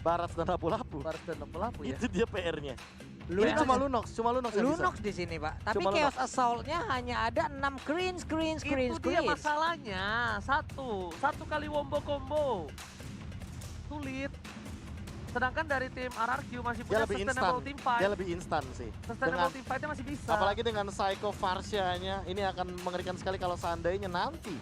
Barat dan lapu-lapu. Barat dan lapu-lapu ya. Itu dia PR-nya. Ini Lunox. cuma Lunox yang bisa. Lunox di sini, Pak. Tapi Cuma Chaos Assault-nya hanya ada 6 screen. Itu dia masalahnya. Satu kali wombo combo. Sulit. Sedangkan dari tim RRQ masih Dia punya lebih instan. sustainable team fight. Dia lebih instan sih. Sustainable team fight-nya masih bisa. Apalagi dengan Psycho Varsha-nya, ini akan mengerikan sekali kalau seandainya nanti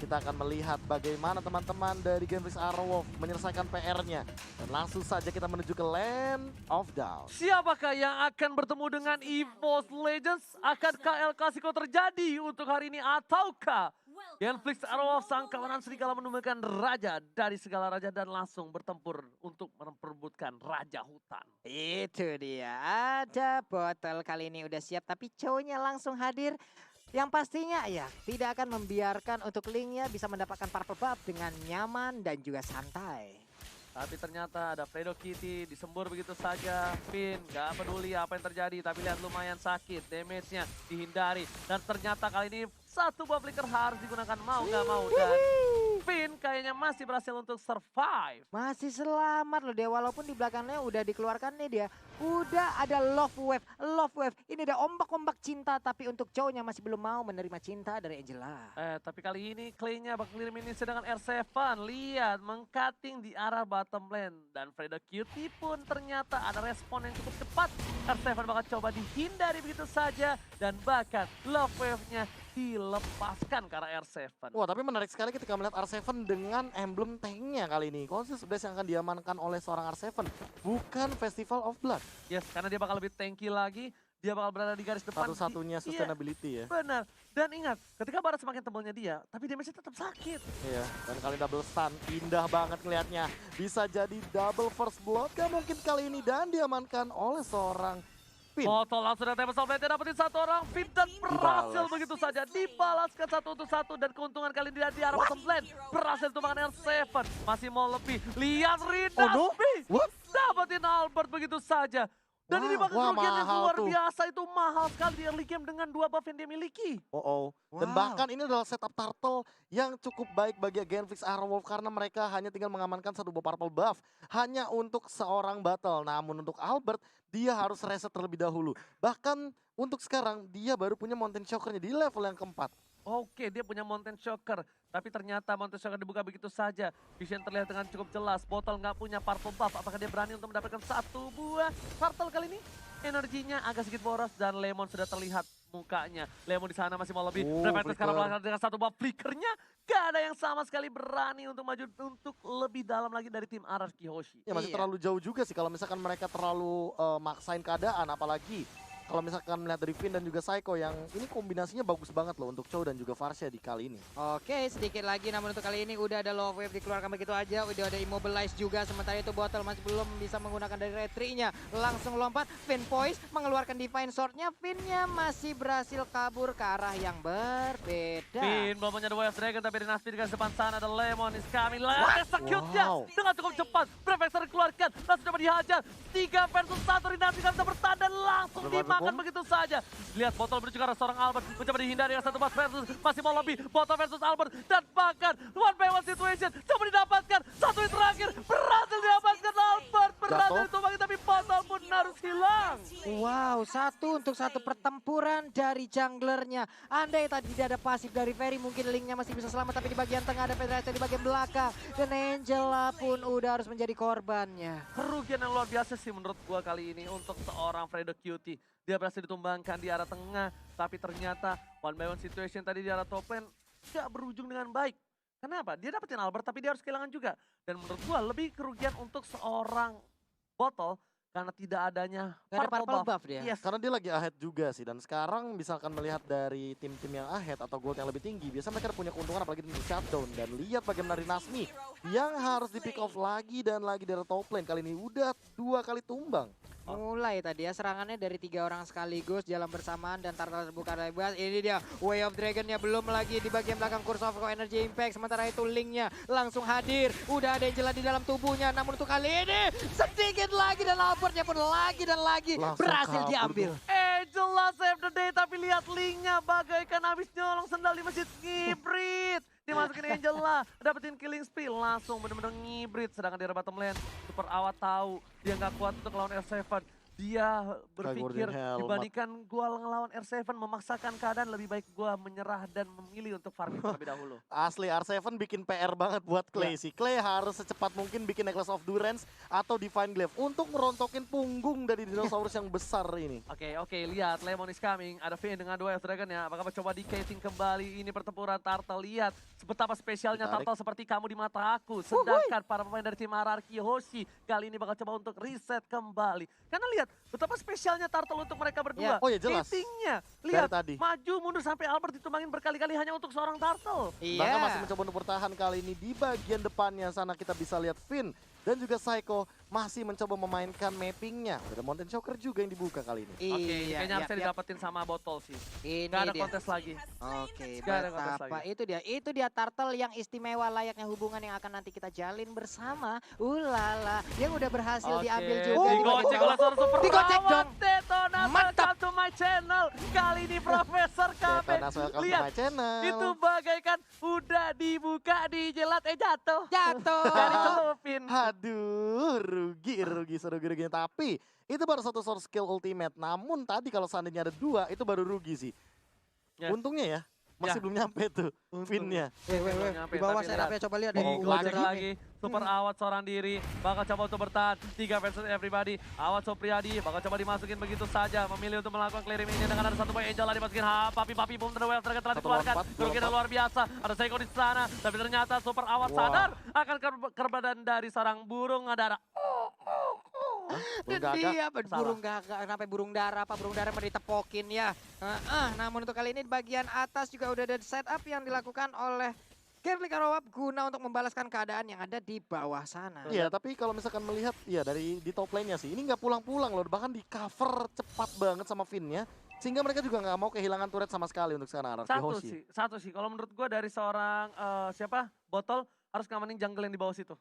kita akan melihat bagaimana teman-teman dari Gameplay Arrowwolf menyelesaikan PR-nya. Dan langsung saja kita menuju ke Land of Doubt. Siapakah yang akan bertemu dengan EVOS Legends? Akankah El Clasico terjadi untuk hari ini ataukah Genflix Arrowwolf sang kawanan serigala menemukan raja dari segala raja dan langsung bertempur untuk memperebutkan raja hutan? Itu dia. Ada botol kali ini udah siap tapi cowoknya langsung hadir. Yang pastinya ya tidak akan membiarkan untuk Link-nya bisa mendapatkan purple buff dengan nyaman dan juga santai. Tapi ternyata ada Fredo Kitty disembur begitu saja. Finn gak peduli apa yang terjadi tapi lihat lumayan sakit. Damage-nya dihindari. Dan ternyata kali ini satu buff flicker harus digunakan mau gak mau. Dan Finn kayaknya masih berhasil untuk survive. Masih selamat loh dia walaupun di belakangnya udah dikeluarkan nih dia. Udah ada love wave. Ini ada ombak-ombak cinta tapi untuk cowoknya masih belum mau menerima cinta dari Angela. Tapi kali ini Clay-nya bakal kirim ini sedangkan R7 lihat mengcutting di arah bottom lane. Dan Fredo Cutie pun ternyata ada respon yang cukup cepat. R7 bakal coba dihindari begitu saja dan bahkan love wave-nya dilepaskan ke arah R7. Wah, tapi menarik sekali ketika melihat R7 dengan emblem tanknya kali ini. Conscious Blast yang akan diamankan oleh seorang R7, bukan Festival of Blood. Yes, karena dia bakal lebih tanky lagi, dia bakal berada di garis depan. Satu-satunya sustainability ya. Benar. Dan ingat, ketika barat semakin tebalnya dia, tapi damage-nya tetap sakit. Iya, dan kali double stun, indah banget ngelihatnya. Bisa jadi double first blood, gak mungkin kali ini. Dan diamankan oleh seorang Finn. Botol langsung dari Tempest of Blade, dapetin satu orang, Finn dan berhasil begitu saja. Dibalaskan 1-1 dan keuntungan kali ini di arah bottom lane. Berhasil tumbangkan R7, masih mau lebih. Lihat Rinasmi, What? dapetin Albert begitu saja. Dan ini bakal kerugian yang mahal luar tuh. biasa, itu mahal sekali di early game dengan 2 buff yang dia miliki. Dan Wow. bahkan ini adalah setup turtle yang cukup baik bagi Genflix Arrowwolf karena mereka hanya tinggal mengamankan satu buah purple buff hanya untuk seorang battle. Namun untuk Albert dia harus reset terlebih dahulu. Bahkan untuk sekarang dia baru punya Mountain Shocker-nya di level yang keempat. Oke, dia punya Mountain Shocker. Tapi ternyata Mountain Shocker dibuka begitu saja. Vision terlihat dengan cukup jelas. Botol nggak punya purple buff. Apakah dia berani untuk mendapatkan satu buah turtle kali ini? Energinya agak sedikit boros dan Lemon sudah terlihat mukanya. Lemon di sana masih mau lebih. Prefector sekarang melangkah dengan satu buah flickernya. Gak ada yang sama sekali berani untuk maju untuk lebih dalam lagi dari tim RRQ Hoshi. Ya masih Iya. terlalu jauh juga sih kalau misalkan mereka terlalu maksain keadaan, apalagi kalau misalkan melihat dari Finn dan juga Psycho yang ini kombinasinya bagus banget loh untuk Chow dan juga Varsha di kali ini. Oke, sedikit lagi namun untuk kali ini udah ada love wave dikeluarkan begitu aja, udah ada immobilize juga, sementara itu botol masih belum bisa menggunakan dari retry-nya. Langsung lompat, Finn Poise mengeluarkan Divine Sword-nya, Finn-nya masih berhasil kabur ke arah yang berbeda. Finn belum punya The Way of Dragon tapi di Naspi di garis depan sana ada Lemon is coming. Lihat execute-nya dengan cukup cepat. Prefector dikeluarkan, langsung coba dihajar. 3 versus 1 Rinaspi gak bisa bertahan dan langsung dimakan begitu saja. Lihat botol menuju ke arah seorang Albert, mencoba dihindari dengan satu buff versus, masih mau lebih. Botol versus Albert dan bahkan one by one situation. Coba didapatkan, satu hit terakhir berhasil didapatkan Albert. Berhasil ditumbangin tapi botol pun harus hilang. Wow, 1-1 pertempuran dari junglernya. Andai tadi tidak ada pasif dari Ferry, mungkin Link-nya masih bisa selamat. Tapi di bagian tengah ada Pedraza di bagian belakang. Dan Angela pun udah harus menjadi korbannya. Kerugian yang luar biasa sih menurut gua kali ini untuk seorang Fredo Cutie. Dia berhasil ditumbangkan di arah tengah, tapi ternyata one by one situation tadi di arah top lane gak berujung dengan baik. Kenapa? Dia dapetin Albert tapi dia harus kehilangan juga. Dan menurut gua lebih kerugian untuk seorang botol karena tidak adanya Gak ada purple buff dia. Yes. Karena dia lagi ahead juga sih, dan sekarang misalkan melihat dari tim-tim yang ahead atau gold yang lebih tinggi, biasanya mereka punya keuntungan apalagi di shutdown. Dan lihat bagaimana Rinasmi yang harus di pick off lagi dan lagi dari top lane. Kali ini udah 2 kali tumbang. Mulai tadi ya serangannya dari 3 orang sekaligus jalan bersamaan dan Turtle terbuka lebar. Ini dia Way of Dragon-nya belum lagi di bagian belakang Curse of Energy Impact. Sementara itu Link-nya langsung hadir. Udah ada Angela di dalam tubuhnya. Namun untuk kali ini sedikit lagi dan Albertnya pun lagi dan lagi Langsung berhasil kabur diambil. Angela save the day tapi lihat Link-nya bagaikan habis nyolong sendal di masjid ngibrit. Dimasukin Angel lah, dapetin killing spree, langsung bener-bener ngibrit. Sedangkan di bottom lane, Super Awat tahu dia nggak kuat untuk lawan R7. Dia berpikir dibandingkan gua ngelawan R7 memaksakan keadaan, lebih baik gua menyerah dan memilih untuk farming terlebih dahulu. Asli R7 bikin PR banget buat Clay sih. Clay harus secepat mungkin bikin Necklace of Durance atau Divine Glaive untuk merontokin punggung dari dinosaurus yang besar ini. Oke, lihat Lemon is coming. Ada Finn dengan dua Dragon ya. Apakah coba di casing kembali? Ini pertempuran Turtle. Lihat betapa spesialnya Turtle seperti kamu di mata aku. Sedangkan para pemain dari tim Ararki Hoshi kali ini bakal coba untuk reset kembali. Karena lihat betapa spesialnya Turtle untuk mereka berdua. Oh ya jelas. Casingnya, lihat tadi. maju mundur sampai Albert ditumbangin berkali-kali hanya untuk seorang Turtle. Bahkan masih mencoba untuk bertahan kali ini di bagian depannya sana kita bisa lihat Finn dan juga Psycho masih mencoba memainkan mappingnya. Ada Mountain Choker juga yang dibuka kali ini. Oke, kayaknya harusnya didapetin sama botol sih. Ini Gak ada dia. kontes lagi. Oke, Gak ada kontes betapa lagi. itu dia Turtle yang istimewa layaknya hubungan yang akan nanti kita jalin bersama. Ulala, yang udah berhasil diambil juga. Digocek oleh seorang super Digocek Awat. dong. Detonas, Mantap. welcome to my channel. Kali ini Profesor KB. Detonas, welcome to Lihat, my channel. itu bagaikan udah dibuka, dijelat, jatuh. Jatuh. Dari celupin. Aduh, rugi serugi-ruginya. Tapi itu baru satu source skill ultimate. Namun tadi kalau seandainya ada dua, itu baru rugi sih. Ya. Untungnya ya, masih belum nyampe tuh Finn-nya. Di bawah serapnya coba lihat. Digocek lagi. Super Awat seorang diri. Bakal coba untuk bertahan. 3 versus everybody. Awat Supriyadi bakal coba dimasukin begitu saja. Memilih untuk melakukan clearing ini dengan ada satu boy Angel lah dimasukin. Papi boom terwell telah dikeluarkan. Kerugian luar biasa. Ada Seiko di sana. Tapi ternyata Super Awat sadar akan keberadaan dari sarang burung darah. Dan dia burung gagak sampai burung dara mah ditepokin ya. Namun untuk kali ini di bagian atas juga udah ada setup yang dilakukan oleh Gambling Arrowab guna untuk membalaskan keadaan yang ada di bawah sana. Iya, tapi kalau misalkan melihat ya dari di top lane-nya sih, ini nggak pulang-pulang loh, bahkan di cover cepat banget sama Finn-nya. Sehingga mereka juga nggak mau kehilangan turret sama sekali untuk sekarang Ararki Hoshi. Satu sih, kalau menurut gua dari seorang Botol harus ngamanin jungle yang di bawah situ.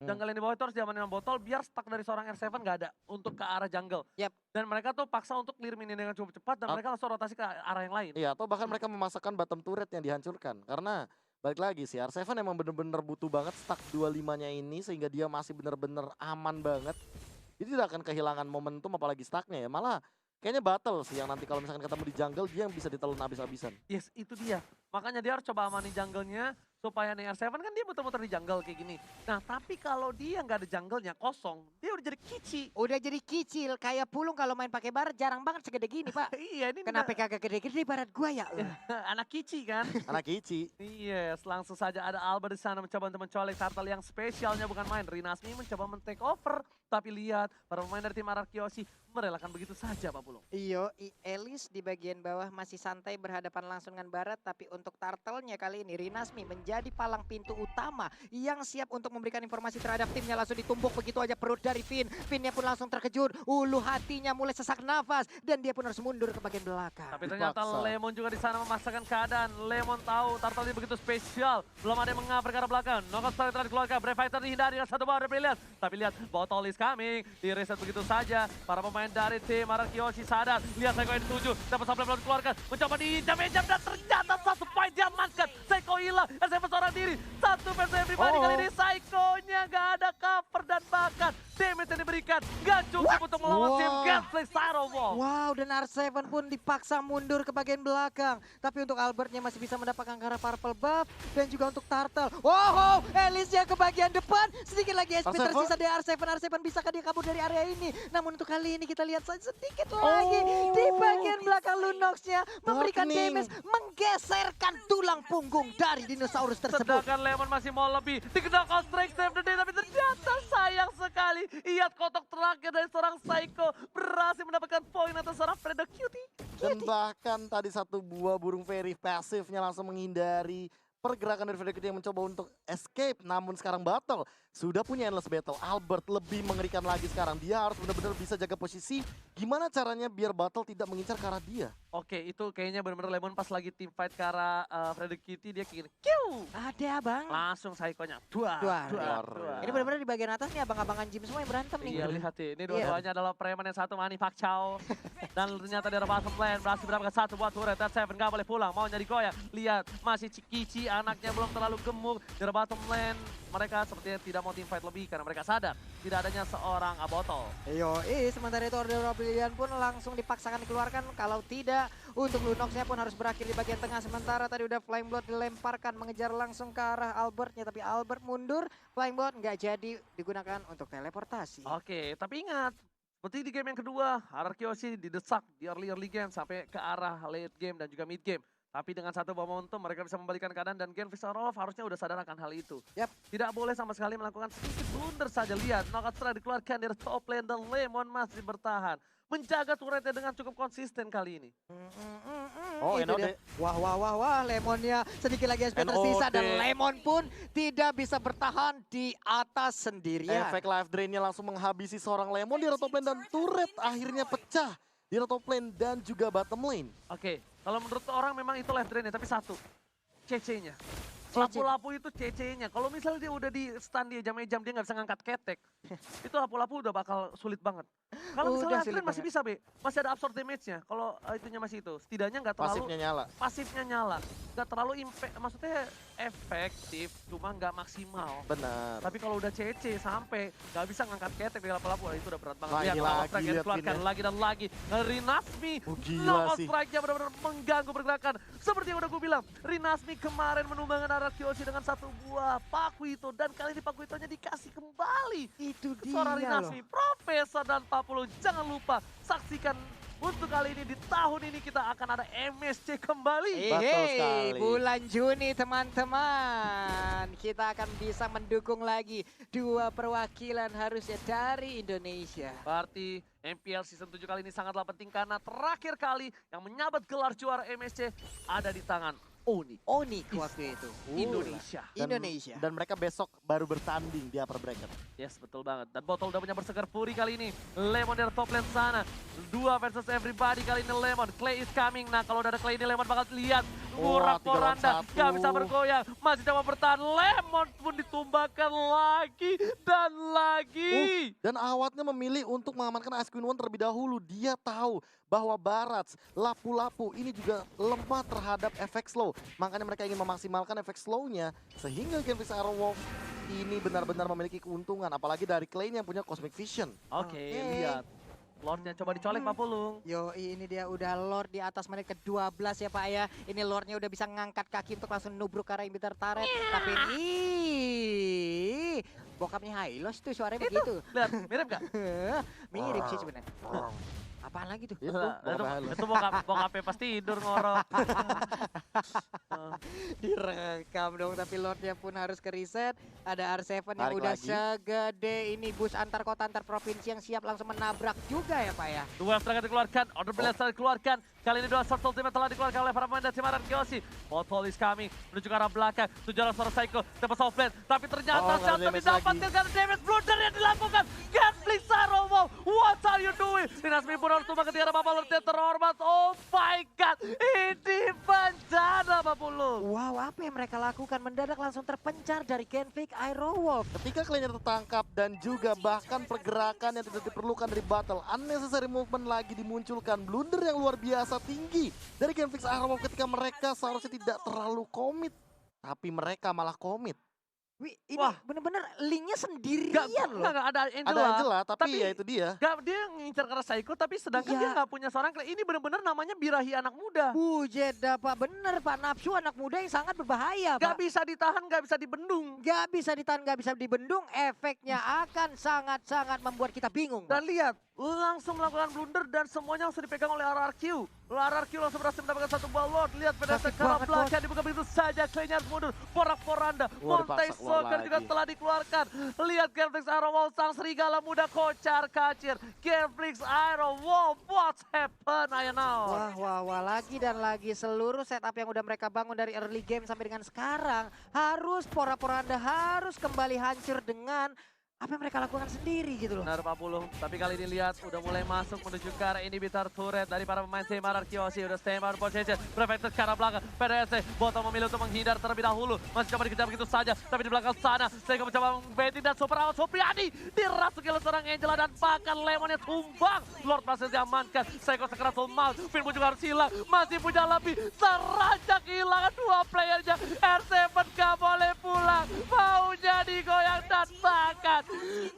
Jungle yang di bawah itu harus diamanin sama Botol biar stuck dari seorang R7 nggak ada untuk ke arah jungle. Yap. Dan mereka tuh paksa untuk clear minion dengan cukup cepat dan mereka langsung rotasi ke arah yang lain. Iya, atau bahkan mereka memasakkan bottom turret yang dihancurkan. Karena balik lagi sih, R7 emang bener-bener butuh banget stack 25-nya ini sehingga dia masih bener-bener aman banget. Jadi tidak akan kehilangan momentum apalagi stacknya ya. Malah kayaknya battle sih yang nanti kalau misalkan ketemu di jungle dia yang bisa ditelan habis-habisan. Yes, itu dia. Makanya dia harus coba amanin jungle-nya supaya nih R7 kan dia muter-muter di jungle kayak gini. Nah, tapi kalau dia nggak ada jungle-nya kosong, dia udah jadi kici. Udah jadi kicil, kayak pulung kalau main pakai baret jarang banget segede gini, Pak. Iya, ini Kenapa kagak gede-gede baret gua ya? anak kici kan? Anak Ichi. Yes, langsung saja ada Albert di sana mencoba untuk mencolek Turtle yang spesialnya bukan main. Rinasmi mencoba men-take over. Tapi lihat, para pemain dari tim Ararki Hoshi merelakan begitu saja, Pak Pulung. Iyo, Elis di bagian bawah masih santai berhadapan langsung dengan barat. Tapi untuk Turtle-nya kali ini, Rinasmi menjadi palang pintu utama yang siap untuk memberikan informasi terhadap timnya. Langsung ditumbuk begitu aja perut dari Finn. Finn-nya pun langsung terkejut. Ulu hatinya mulai sesak nafas. Dan dia pun harus mundur ke bagian belakang. Tapi ternyata Lemon juga di sana memaksakan keadaan. Lemon tahu Turtle ini begitu spesial. Belum ada yang mengapa ke arah belakang. Knockout strike telah dikeluarkan. Brave Fighter dihindari dengan satu bawah dari Brilliant. Tapi lihat, Botol is coming. Di reset begitu saja. Para pemain dari tim Ararki Hoshi sadar. Lihat Seiko yang dituju. Dapat supply belum dikeluarkan. Mencoba dijam-jam dan ternyata satu point diamankan. Seiko hilang. R7 seorang diri. Satu versus everybody. Kali ini Seiko-nya gak ada cover dan bahkan damage yang diberikan gak cukup untuk melawan tim Gambling Arrowab. Wow, dan R7 pun dipaksa mundur ke bagian belakang. Tapi untuk Albertnya masih bisa mendapatkan ke arah purple buff. Dan juga untuk Turtle. Wow, Elisnya ke bagian depan. Sedikit lagi SP tersisa dari R7. R7 bisakah dia kabur dari area ini? Namun untuk kali ini kita lihat saja sedikit lagi. Di bagian belakang Lunox-nya memberikan damage. Menggeserkan tulang punggung dari dinosaurus tersebut. Sedangkan Lemon masih mau lebih. Dikejar Counter Strike save the day. Tapi ternyata sayang sekali. Lihat kotak terakhir dari seorang Psycho. Berhasil mendapatkan poin atas seorang Predator Cutie. Dan bahkan tadi satu buah burung fairy pasifnya langsung menghindari pergerakan dari Frederick yang mencoba untuk escape. Namun sekarang battle sudah punya endless battle. Albert lebih mengerikan lagi sekarang. Dia harus benar-benar bisa jaga posisi Gimana caranya biar Battle tidak mengincar ke arah dia? Oke, itu kayaknya benar-benar Lemon pas lagi team fight ke arah Freddy Kitty dia kayak gini. Kiu! Ada bang. Langsung Saikonya. Dua. Duar. Ini benar-benar di bagian atas nih abang-abangan gym semua yang berantem nih. Iya, lihat nih. Ini dua-duanya adalah preman yang satu Manny Pacquiao. Dan ternyata di bottom lane berhasil mendapatkan satu buat turret. Dan Seven gak boleh pulang, mau nyari goyang. Lihat, masih Cikici, anaknya belum terlalu gemuk. Di bottom lane mereka sepertinya tidak mau team fight lebih karena mereka sadar tidak adanya seorang Abotol. Sementara itu Order of Brilliant pun langsung dipaksakan dikeluarkan. Kalau tidak, untuk Lunox-nya pun harus berakhir di bagian tengah. Sementara tadi udah Flying Blood dilemparkan mengejar langsung ke arah Albertnya. Tapi Albert mundur, Flying Blood nggak jadi digunakan untuk teleportasi. Oke, tapi ingat, seperti di game yang kedua, Ararkyoshi didesak di early game sampai ke arah late game dan juga mid game. Tapi dengan satu momentum mereka bisa membalikan keadaan dan Genfix Arrow harusnya udah sadar akan hal itu. Tidak boleh sama sekali melakukan sedikit blunder saja. Lihat, knockout strike dikeluarkan dari top lane dan Lemon masih bertahan. Menjaga turretnya dengan cukup konsisten kali ini. Oh, itu NOD. dia. Wah, Lemonnya sedikit lagi SP tersisa dan Lemon pun tidak bisa bertahan di atas sendirian. Efek life drainnya langsung menghabisi seorang Lemon di top lane dan turret akhirnya pecah di top lane dan juga bottom lane. Oke, kalau menurut orang memang itu left drain-nya, tapi satu, CC-nya. Lapu-lapu itu CC-nya. Kalau misalnya dia udah di stun dia jam dia nggak bisa ngangkat ketek. Itu lapu-lapu udah bakal sulit banget. Kalau misalnya left drain masih bisa, Be. Masih ada absorb damage-nya. Kalau itunya masih itu. Setidaknya nggak terlalu... Pasifnya nyala. Nggak terlalu impact, maksudnya efektif, cuma nggak maksimal. Benar. Tapi kalau udah CC sampai nggak bisa ngangkat ketek di lapu-lapu, itu udah berat banget. Wah, Lihat, ini knockout lagi, strike yang lihat dikeluarkan ini. lagi dan lagi. Rinasmi, Gila knockout sih. strike-nya benar-benar mengganggu pergerakan. Seperti yang udah gue bilang, Rinasmi kemarin menumbangkan Ararkyoshi dengan satu buah Pakuito. Dan kali ini Pakuitonya dikasih kembali. Itu Ke seorang dia loh. Rinasmi, Profesor dan Papulu. Jangan lupa saksikan untuk kali ini di tahun ini kita akan ada MSC kembali. Betul sekali. Bulan Juni teman-teman. Kita akan bisa mendukung lagi dua perwakilan harusnya dari Indonesia. Berarti MPL Season 7 kali ini sangatlah penting karena terakhir kali yang menyabet gelar juara MSC ada di tangan Onyx waktu itu. Indonesia. Indonesia. Dan mereka besok baru bertanding di upper bracket. Yes, betul banget. Dan Botol udah punya bersegar Fury kali ini. Lemon dari top lane sana. 2 versus everybody kali ini Lemon. Clay is coming. Nah, kalau udah ada Clay ini Lemon bakal lihat. Murah Wah, 3 lawan Poranda. 1. Gak bisa bergoyang. Masih coba bertahan. Lemon pun ditumbangkan lagi. Dan lagi. Dan Awatnya memilih untuk mengamankan Ice Queen One terlebih dahulu. Dia tahu bahwa Barats, lapu-lapu ini juga lemah terhadap efek slow. Makanya mereka ingin memaksimalkan efek slow-nya. Sehingga Genfix Aerowolf ini benar-benar memiliki keuntungan. Apalagi dari Clay yang punya Cosmic Vision. Oke, lihat. Lordnya coba dicolek Pak Pulung. Yo, ini dia udah Lord di atas menit ke-12 ya Pak ya. Ini Lordnya udah bisa ngangkat kaki untuk langsung nubruk ke arah inhibitor turret. Tapi ini bokapnya Hylos tuh suaranya begitu. Lihat, mirip gak? Mirip sih sebenarnya. Apaan lagi tuh? Itu bokapnya pasti tidur ngorok. Direkam dong, tapi Lordnya pun harus ke reset. Ada R7 yang Tarik udah lagi. segede ini bus antar kota antar provinsi yang siap langsung menabrak juga ya Pak ya. Dua serangan dikeluarkan, order brilliant serangan dikeluarkan. Kali ini dua short ultimate telah dikeluarkan oleh para pemain dari tim Ararkyoshi. Botol is coming, menuju ke arah belakang. Tujuan suara Psycho, dapat soft lane. Tapi ternyata shot didapatkan karena damage blunder yang dilakukan. Genflix Arrow, what are you doing? Dinasmi pun harus tumbang ketika Bapak Lord yang terhormat. Oh my god, ini bencana Pak Pulu. Wow, apa yang mereka lakukan? Mendadak langsung terpencar dari Genflix Aerowolf. Ketika Clay-nya tertangkap dan juga bahkan pergerakan yang tidak diperlukan dari battle. Unnecessary movement lagi dimunculkan. Blunder yang luar biasa tinggi dari Genfix Aerowolf ketika mereka seharusnya tidak terlalu komit. Tapi mereka malah komit. Wih, ini Wah. bener-bener linknya sendirian loh. Enggak ada Ada Angela. Angela, tapi Tapi- ya itu dia. Gak, dia ngincar ke arah Psycho, tapi sedangkan Iya. dia gak punya seorang Clay. Ini bener-bener namanya birahi anak muda. Bujeda Pak, bener Pak. Nafsu anak muda yang sangat berbahaya Gak Pak. bisa ditahan, gak bisa dibendung. Gak bisa ditahan, gak bisa dibendung. Efeknya akan sangat-sangat membuat kita bingung Pak. Dan lihat, langsung melakukan blunder dan semuanya langsung dipegang oleh RRQ. RRQ langsung berhasil mendapatkan satu buah Lord. Lihat pada Sakit sekarang banget, belakang dibuka begitu saja. Clay-nya harus mundur. Poranda, Wah, Montai dipaksa keluar Soccer juga lagi. telah dikeluarkan. Lihat Genflix Aerowolf, sang serigala muda kocar kacir. Genflix Aerowolf, what's happen, I know. Wah, lagi dan lagi seluruh setup yang udah mereka bangun dari early game sampai dengan sekarang harus pora-poranda harus kembali hancur dengan apa yang mereka lakukan sendiri gitu loh. Benar 40, tapi kali ini lihat udah mulai masuk menuju ke arah inhibitor turret dari para pemain Seimarar Kiyoshi. Udah stay on position, Prefector ke arah belakang. PDSC, Botol memilih untuk menghindar terlebih dahulu. Masih coba dikejar begitu saja, tapi di belakang sana Sega mencoba membaiting dan super awal Supriyadi. Dirasuki oleh seorang Angela dan bahkan Lemonnya tumbang. Lord berhasil diamankan, Seko sekeras Mount. Firmo juga harus hilang, masih punya lebih. Seranjak kehilangan 2 playernya. R7 gak boleh pulang, maunya digoyang dan bahkan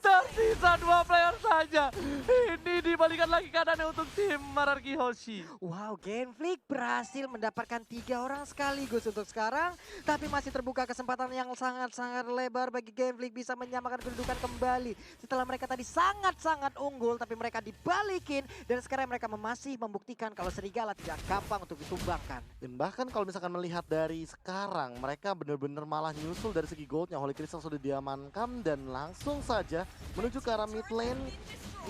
tersisa 2 player saja. Ini dibalikan lagi keadaannya untuk tim Mararki Hoshi. Wow, Genflix berhasil mendapatkan 3 orang sekaligus untuk sekarang. Tapi masih terbuka kesempatan yang sangat-sangat lebar bagi Genflix bisa menyamakan kedudukan kembali. Setelah mereka tadi sangat-sangat unggul, tapi mereka dibalikin. Dan sekarang mereka masih membuktikan kalau Serigala tidak gampang untuk ditumbangkan. Dan bahkan kalau misalkan melihat dari sekarang, mereka benar-benar malah nyusul dari segi goldnya. Holy Crystal sudah diamankan dan langsung saja menuju ke arah mid lane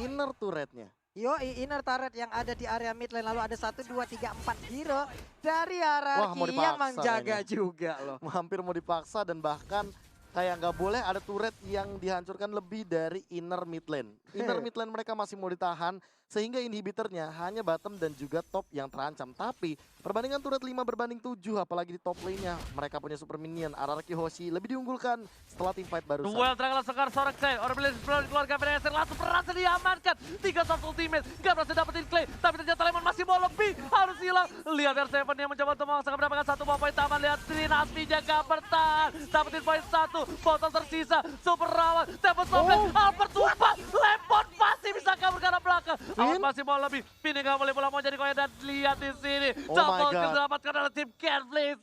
inner turretnya. Inner turret yang ada di area mid lane, lalu ada 1, 2, 3, 4 hero dari Wah, mau Hierarchy yang dipaksa menjaga ini. juga loh. Hampir mau dipaksa dan bahkan kayak nggak boleh ada turret yang dihancurkan lebih dari inner mid lane. Inner mid lane mereka masih mau ditahan sehingga inhibitornya hanya bottom dan juga top yang terancam. Tapi perbandingan turret 5 berbanding 7 apalagi di top lane-nya mereka punya super minion. Araraki Hoshi lebih diunggulkan setelah team fight barusan. Duel terakhir sekar Sorak Clay. Orbilis keluarga PDSC langsung berhasil diamankan. 3 soft ultimate. Gak berhasil dapetin Clay. Tapi ternyata Lemon masih mau lebih. Harus hilang. Lihat R7 yang mencoba untuk memaksakan mendapatkan 1 poin taman. Lihat Trinasmi jaga bertahan. Dapetin poin 1. Botol tersisa. Super rawan. Tembus Sofian. Albert tumpah. Lemon masih bisa kabur ke arah belakang. Albert masih mau lebih. Pini gak boleh pulang mau jadi koin. Dan lihat di sini. Oh Double my kill God. didapatkan oleh tim Genflix.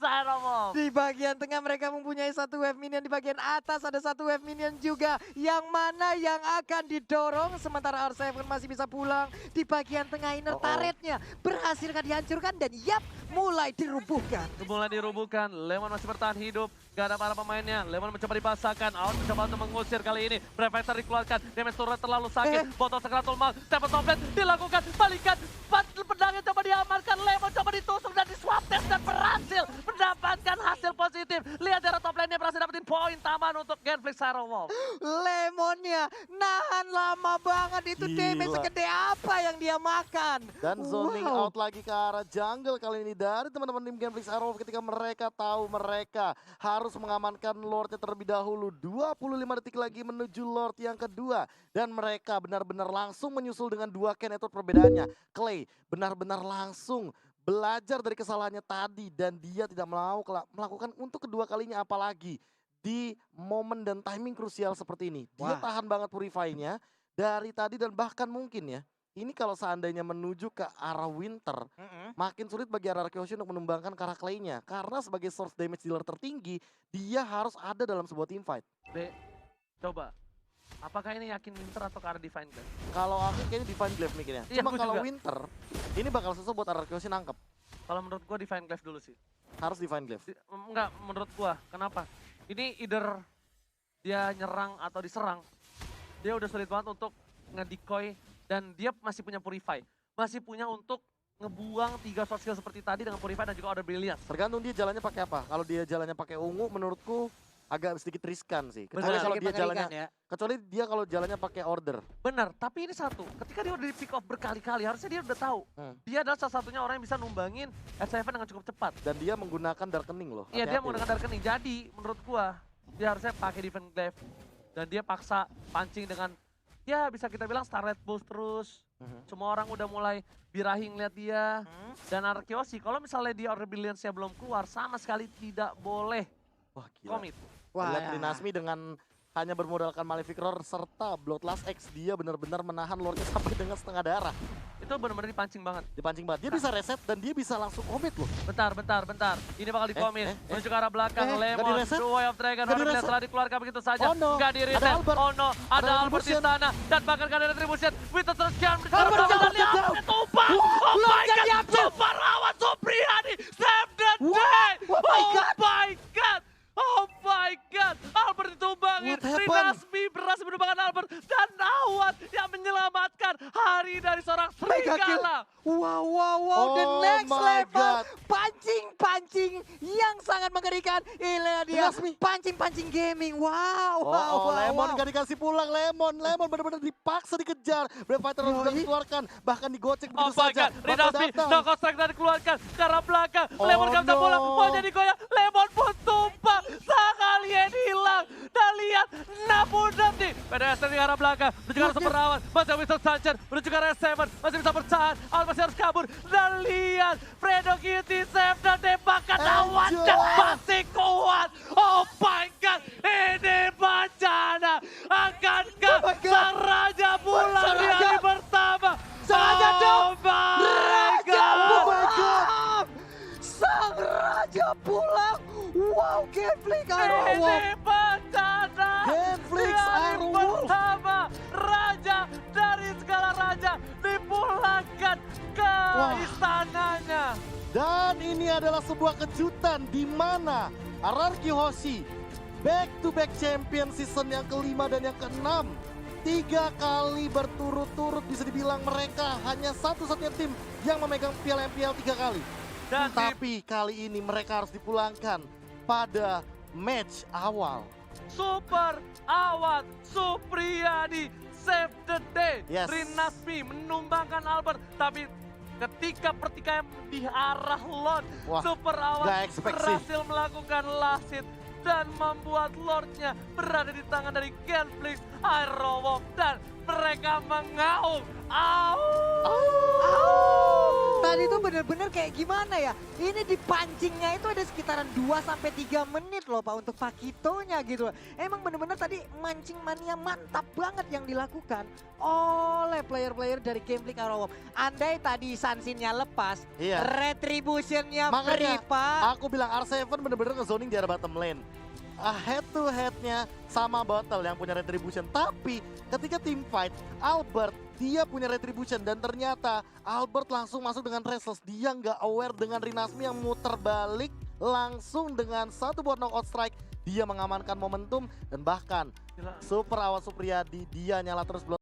Di bagian tengah mereka mempunyai 1 wave minion, di bagian atas ada 1 wave minion juga. Yang mana yang akan didorong sementara R7 masih bisa pulang. Di bagian tengah inner turretnya berhasil dihancurkan dan mulai dirubuhkan. Mulai dirubuhkan, Lemon masih bertahan hidup. Gak ada para pemainnya, Lemon mencoba dipasangkan. Out mencoba untuk mengusir kali ini. Prefector dikeluarkan, damage turret terlalu sakit. Botol sekratul mal, tempat toplet dilakukan. Balikan, pedangnya coba diamankan. Lemon coba ditusuk dan diswap test dan berhasil mendapatkan hasil positif. Lihat darah top lane-nya berhasil dapetin poin taman untuk Genflix Hero Wolf. Lemonnya nahan lama banget, itu damage Gila. segede apa yang dia makan. Dan zoning Wow. out lagi ke arah jungle kali ini dari teman-teman tim Genflix Hero Wolf ketika mereka tahu mereka harus mengamankan Lordnya terlebih dahulu. 25 detik lagi menuju Lord yang kedua. Dan mereka benar-benar langsung menyusul dengan 2 Ken, itu perbedaannya. Clay benar-benar langsung belajar dari kesalahannya tadi dan dia tidak mau melakukan untuk kedua kalinya apalagi di momen dan timing krusial seperti ini. Dia Wah. tahan banget Purify-nya dari tadi dan bahkan mungkin ya. Ini kalau seandainya menuju ke arah winter, makin sulit bagi Araraki Hoshi untuk menumbangkan ke arah Clay-nya. Karena sebagai source damage dealer tertinggi, dia harus ada dalam sebuah team fight. B, coba. Apakah ini yakin Winter atau ke arah Divine Glaive? Kalau aku kayaknya Divine Glaive mikirnya. Iya, Cuma aku kalau juga. winter, ini bakal susah buat Araraki Hoshi nangkep. Kalau menurut gua Divine Glaive dulu sih. Harus Divine Glaive. Enggak, menurut gua. Kenapa? Ini either dia nyerang atau diserang. Dia udah sulit banget untuk nge-decoy dan dia masih punya Purify. Masih punya untuk ngebuang 3 short skill seperti tadi dengan Purify dan juga Order Brilliance. Tergantung dia jalannya pakai apa. Kalau dia jalannya pakai ungu, menurutku agak sedikit riskan sih. Kecuali Benar. kalau Sedikit dia jalannya, mengerikan ya. kecuali dia kalau jalannya pakai order. Benar, tapi ini satu. Ketika dia udah di pick off berkali-kali, harusnya dia udah tahu. Dia adalah salah satunya orang yang bisa numbangin S7 dengan cukup cepat. Dan dia menggunakan Darkening loh. Iya, dia Hati-hati menggunakan Darkening. Jadi, menurut gua, dia harusnya pakai Divine Glaive. Dan dia paksa pancing dengan, ya bisa kita bilang Starlight Boost terus. Semua orang udah mulai birahi ngeliat dia. Dan Araraki Hoshi, kalau misalnya dia Order Brilliance-nya belum keluar, sama sekali tidak boleh Wah gila. komit. Lihat Trinasmi dengan hanya bermodalkan Malefic Roar serta Bloodlust X, dia benar-benar menahan Lordnya sampai dengan setengah darah. Itu benar-benar dipancing banget. Dipancing banget. Dia bisa reset dan dia bisa langsung komit loh. Bentar. Ini bakal dikomit. Menuju ke arah belakang. Nggak Lemon, di-reset? The Way of Dragon. Nggak Order Brilliance di-reset? telah dikeluarkan begitu saja. Oh no, Nggak ada di-reset. Albert. Oh no, ada Ada Albert di Retribution. sana. Dan bahkan gak ada Retribution. Winter terus kian. Albert jauh, dia jauh. Tumpah. Oh my god. Super rawat Supriyadi. Save the day. Oh my God. Oh my god. Albert ditumbangin. What happened? Trinasmi berhasil menumbangkan Albert. Dan Awad yang menyelamatkan hari dari seorang Mega kill. serigala. Wow, the Oh next my level. God. Pancing yang sangat mengerikan. Ini dia, Lasmi. pancing gaming. Wow, Lemon gak dikasih pulang, Lemon benar-benar dipaksa dikejar. Brave Fighter sudah dikeluarkan, bahkan digocek Oh begitu my saja. god, Rinasmi, knockout strike dan dikeluarkan ke arah belakang. Oh Lemon gak bisa no. pulang, mau jadi goyang. Lemon pun tumpah, sekalian hilang. Dan lihat, 6 detik. PDS dari arah belakang, menuju ke arah Superawan. Masih bisa Sanchez, menuju ke arah S7. Masih bisa bertahan, Al masih harus kabur. Dan lihat, Fredo Kitty save dan tembakan awan dan masih kuat. Oh my god, ini bencana. Akankah sang raja pulang di hari pertama? Sang raja Oh my Raja god. pulang! Sang raja pulang! Wow, Genflix Iron Wolf! Ini bencana. Genflix Di hari Iron Wolf. pertama, raja dari segala raja dipulangkan ke istananya. Dan ini adalah sebuah kejutan di mana RRQ Hoshi back-to-back champion season yang kelima dan yang keenam. 3 kali berturut-turut bisa dibilang mereka hanya satu-satunya tim yang memegang piala MPL 3 kali. Dan Tapi kali ini mereka harus dipulangkan pada match awal. Super Awad Supriyadi save the day. Yes. Rinasmi menumbangkan Albert, tapi ketika pertikaian di arah Lord, Wah, Super Awad gak expect sih. berhasil melakukan last hit dan membuat Lordnya berada di tangan dari Genflix Iron Wolf dan mereka mengaum. Au! Tadi tuh bener-bener kayak gimana ya? Ini dipancingnya itu ada sekitaran 2-3 menit loh Pak untuk Pakitonya gitu. Emang bener-bener tadi mancing mania mantap banget yang dilakukan oleh player-player dari Genflix Iron Wolf. Andai tadi Sansinnya lepas, Iya. retributionnya Makanya free Pak. aku bilang R7 bener-bener nge-zoning di arah bottom lane. Head to headnya sama Bottle yang punya retribution. Tapi ketika team fight, Albert dia punya retribution dan ternyata Albert langsung masuk dengan restless. Dia nggak aware dengan Rinasmi yang muter balik langsung dengan satu buat knockout strike. Dia mengamankan momentum dan bahkan Gila. Super Awal Supriyadi dia nyala terus belum